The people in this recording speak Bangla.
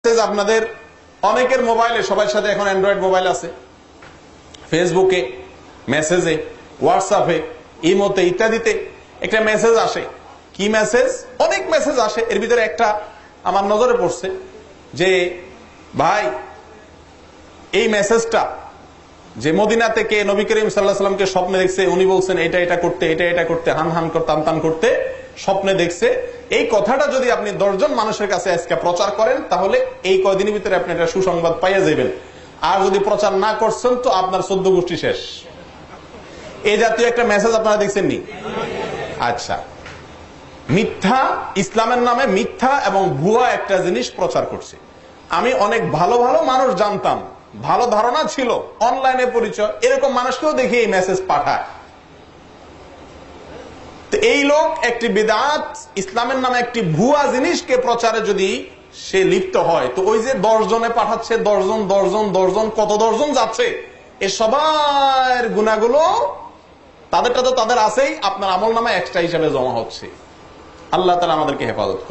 আপনাদের অনেকের মোবাইলে, সবার সাথে এখন অ্যান্ড্রয়েড মোবাইল আছে, ফেসবুকে মেসেজে, হোয়াটসঅ্যাপে, ইমোতে ইত্যাদিতে একটা মেসেজ আসে। কি মেসেজ? অনেক মেসেজ আসে। এর ভিতরে একটা আমার নজরে পড়ছে যে ভাই এই মেসেজটা যে মদিনা থেকে নবী করিম সাল্লাল্লাহু আলাইহি ওয়াসাল্লামকে স্বপ্নে দেখছে, উনি বলছেন এটা এটা করতে, এটা এটা করতে, হান হান করতে, তান তান করতে স্বপ্নে দেখছে। এই কথাটা যদি আপনি 10 জন মানুষের কাছে আজকে প্রচার করেন তাহলে এই কয়দিনের ভিতরে আপনি একটা সুসংবাদ পাইয়া যাবেন। আর যদি প্রচার না করছেন তো আপনার 14 গোষ্ঠী শেষ। এই জাতীয় একটা মেসেজ আপনারা দেখছেন নি? আচ্ছা, মিথ্যা, ইসলামের নামে মিথ্যা এবং ভুয়া একটা জিনিস প্রচার করছে। আমি অনেক ভালো ভালো মানুষ জানতাম, ভালো ধারণা ছিল, অনলাইনে পরিচয়, এরকম মানুষকেও দেখি এই মেসেজ পাঠায়। তো এই লোক একটি বিদআত, ইসলামের নামে একটি ভুয়া জিনিসকে প্রচারে যদি সে লিপ্ত হয়, তো ওই যে 10 জনে পাঠাচ্ছে, 10 জন কত 10 জন যাচ্ছে, এ সবার গুনাহগুলো তাদেরটা তো তাদের আছেই, আপনার আমল নামে এক্সট্রা হিসাবে জমা হচ্ছে। আল্লাহ তাআলা আমাদেরকে হেফাজত করে।